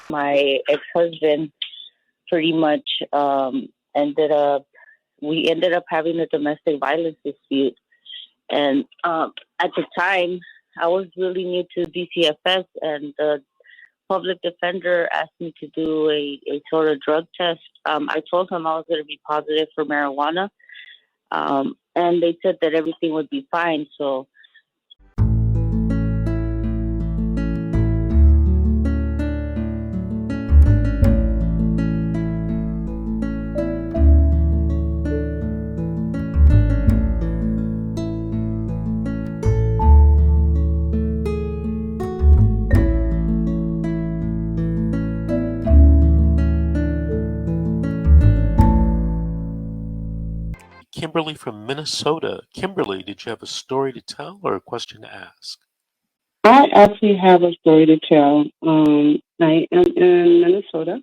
My ex-husband pretty much we ended up having a domestic violence dispute. And at the time, I was really new to DCFS, and the public defender asked me to do a sort of drug test. I told him I was going to be positive for marijuana, and they said that everything would be fine. So Kimberly from Minnesota. Kimberly, did you have a story to tell or a question to ask? I actually have a story to tell. I am in Minnesota.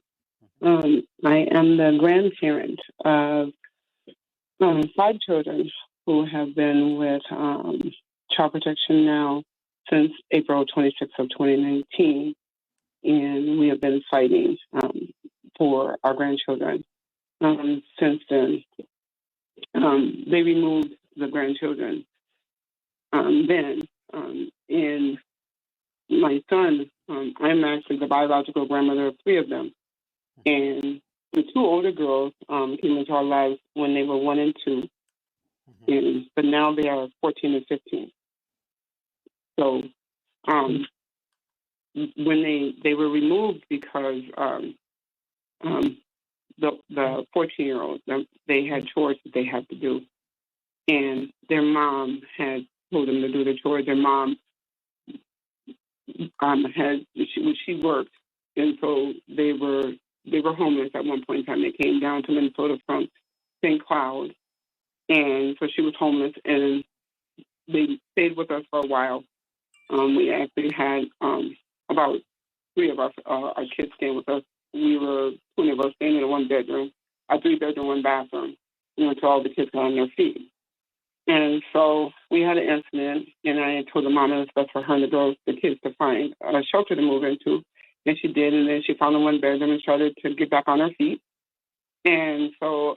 I am the grandparent of 5 children who have been with child protection now since April 26th of 2019. And we have been fighting for our grandchildren since then. They removed the grandchildren then. And my son, I'm actually the biological grandmother of 3 of them. And the 2 older girls came into our lives when they were 1 and 2. But now they are 14 and 15. So when they were removed because the 14-year-olds, they had chores that they had to do. And their mom had told them to do the chores. Their mom she worked, and so they were homeless at one point in time. They came down to Minnesota from St. Cloud, and so she was homeless, and they stayed with us for a while. We actually had about 3 of our kids staying with us. We were 20 of us staying in a 1-bedroom, a 3-bedroom, 1 bathroom, until all the kids got on their feet. And so we had an incident, and I told the mom it was best for her and the kids to find a shelter to move into. And she did, and then she found a 1-bedroom and started to get back on her feet. And so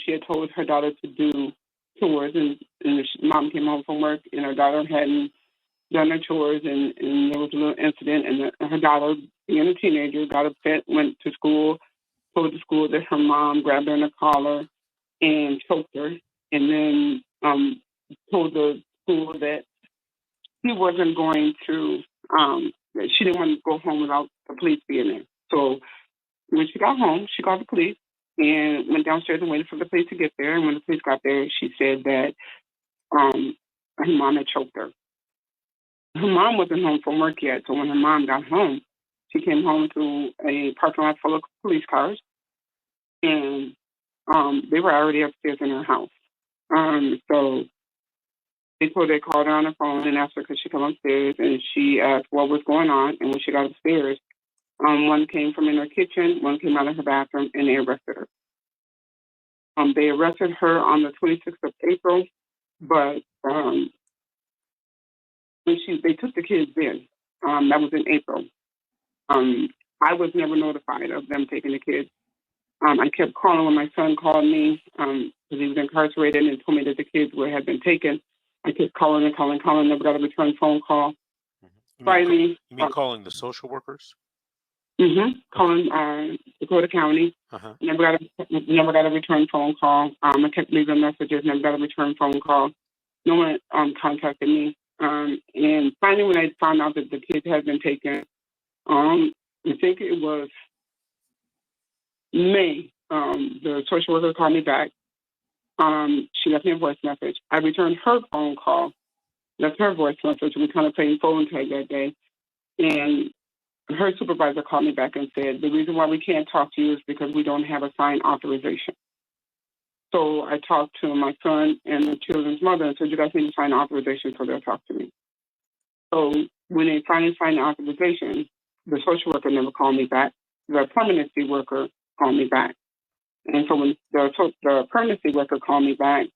she had told her daughter to do chores, and mom came home from work, and her daughter hadn't done her chores, and there was a little incident, and her daughter, being a teenager, got upset, went to school, told the school that her mom grabbed her in the collar and choked her, and then told the school that she wasn't going to, that she didn't want to go home without the police being there. So when she got home, she called the police and went downstairs and waited for the police to get there. And when the police got there, she said that her mom had choked her. Her mom wasn't home from work yet, so when her mom got home, she came home to a parking lot full of police cars, and they were already upstairs in her house. So they called her on the phone and asked her could she come upstairs, and she asked what was going on. And when she got upstairs, one came from in her kitchen, one came out of her bathroom, and they arrested her. They arrested her on the 26th of April, but when they took the kids in, that was in April. I was never notified of them taking the kids. I kept calling when my son called me because he was incarcerated and told me that the kids had been taken. I kept calling, never got a return phone call. You mean calling the social workers? Calling Dakota County. Never got a return phone call. I kept leaving messages, never got a return phone call. No one contacted me. And finally, when I found out that the kids had been taken, I think it was May, the social worker called me back. She left me a voice message. I returned her phone call, left her voice message. We kind of played phone tag that day. And her supervisor called me back and said, the reason why we can't talk to you is because we don't have a signed authorization. So I talked to my son and the children's mother and said, you guys need to sign authorization so they'll talk to me. So when they finally signed the authorization, the social worker never called me back. The permanency worker called me back. And so when the permanency worker called me back,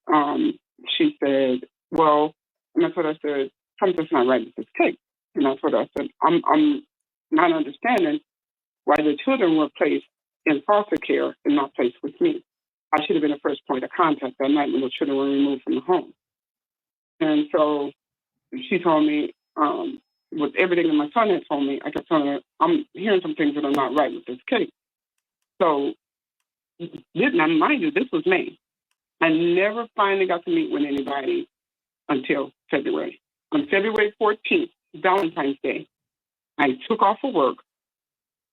she said, well, and that's what I said, something's not right with this case. And that's what I said, I'm not understanding why the children were placed in foster care and not placed with me. I should have been the first point of contact that night when the children were removed from the home. And so she told me, with everything that my son had told me, I kept telling her, I'm hearing some things that are not right with this case. So, now mind you, this was May. I never finally got to meet with anybody until February. On February 14th, Valentine's Day, I took off for work,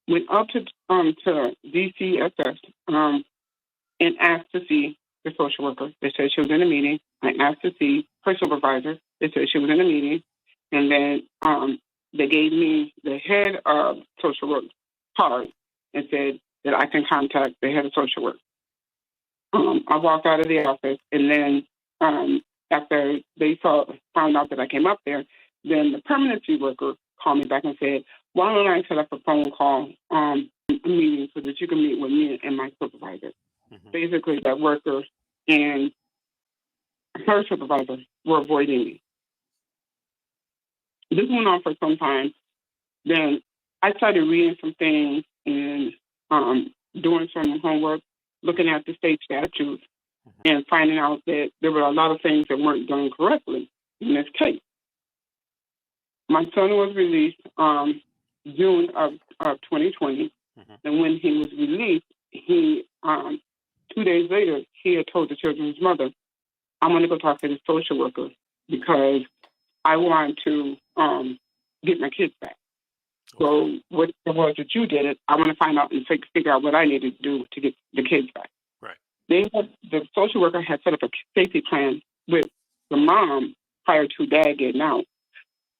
went up to DCSS, and asked to see the social worker. They said she was in a meeting. I asked to see her supervisor. They said she was in a meeting. And then they gave me the head of social work card and said that I can contact the head of social work. I walked out of the office, and then after they found out that I came up there, then the permanency worker called me back and said, why don't I set up a phone call meeting so that you can meet with me and my supervisor? Mm-hmm. Basically, that worker and her supervisor were avoiding me. This went on for some time. Then I started reading some things and doing some homework, looking at the state statutes, and finding out that there were a lot of things that weren't done correctly in this case. My son was released June of 2020, and when he was released, he 2 days later, he had told the children's mother, I'm going to go talk to the social worker because I want to get my kids back. So what it was that you did it, I want to find out and figure out what I need to do to get the kids back. Right. The social worker had set up a safety plan with the mom prior to dad getting out.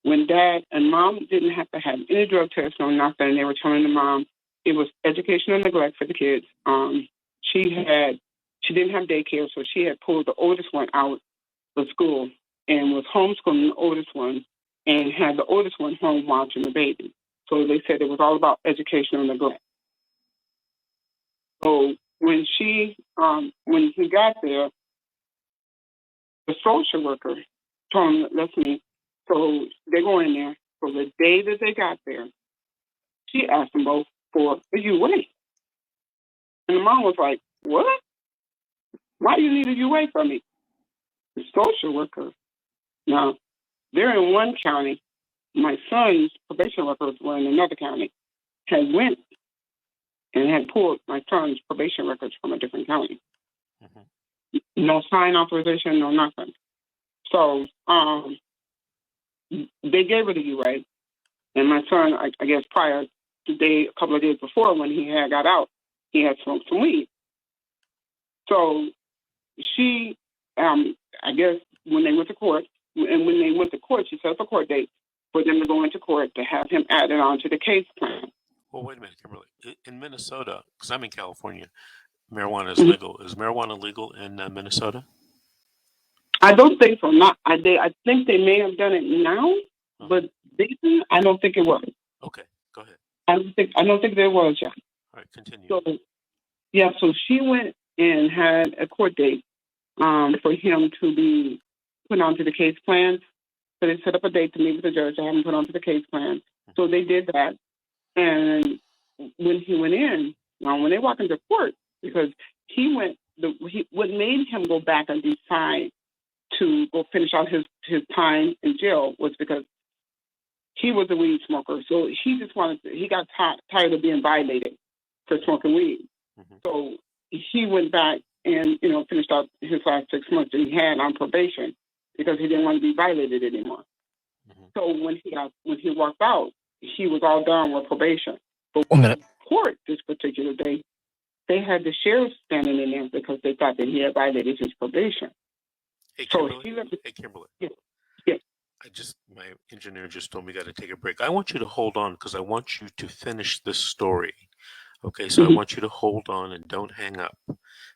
When dad and mom didn't have to have any drug tests or nothing, they were telling the mom it was educational neglect for the kids. She didn't have daycare, so she had pulled the oldest one out of school and was homeschooling the oldest one and had the oldest one home watching the baby. So they said it was all about educational neglect. So when he got there, the social worker told him, listen, so they go in there. So the day that they got there, she asked them both for a UA. And the mom was like, what? Why do you need a UA from me? The social worker. Now, they're in one county. My son's probation workers were in another county. Had went and had pulled my son's probation records from a different county. Mm-hmm. No sign authorization, no nothing. So they gave her the UA. And my son, I guess prior to a couple of days before when he had got out, he had smoked some weed. So she, I guess when they went to court, she set up a court date for them to go into court to have him added on to the case plan. Well, wait a minute, Kimberly. In Minnesota, because I'm in California, marijuana is legal. Is marijuana legal in Minnesota? I don't think so. I think they may have done it now, but I don't think it was. Okay, go ahead. I don't think there was yet. All right, continue. So she went and had a court date for him to be put onto the case plan. So they set up a date to meet with the judge to have him put onto the case plan. So they did that. And when he went in, when they walked into court, because what made him go back and decide to go finish out his time in jail was because he was a weed smoker. So he got tired of being violated for smoking weed. Mm-hmm. So he went back and, finished out his last 6 months that he had on probation because he didn't want to be violated anymore. Mm-hmm. So when he walked out, he was all done with probation. But in court this particular day, they had the sheriff standing in there because they thought that he had violated his probation. Hey, Kimberly. Yeah. My engineer just told me I got to take a break. I want you to hold on because I want you to finish this story. Okay, so I want you to hold on and don't hang up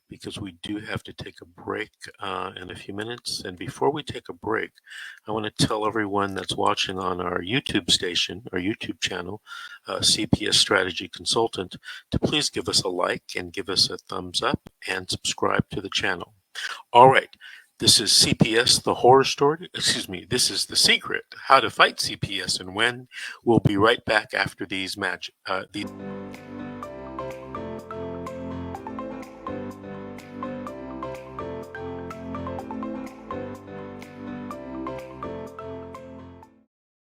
because we do have to take a break in a few minutes. And before we take a break, I want to tell everyone that's watching on our YouTube station, our YouTube channel, CPS Strategy Consultant, to please give us a like and give us a thumbs up and subscribe to the channel. All right. This is CPS, the horror story. This is The Secret, How to Fight CPS and Win. We'll be right back after these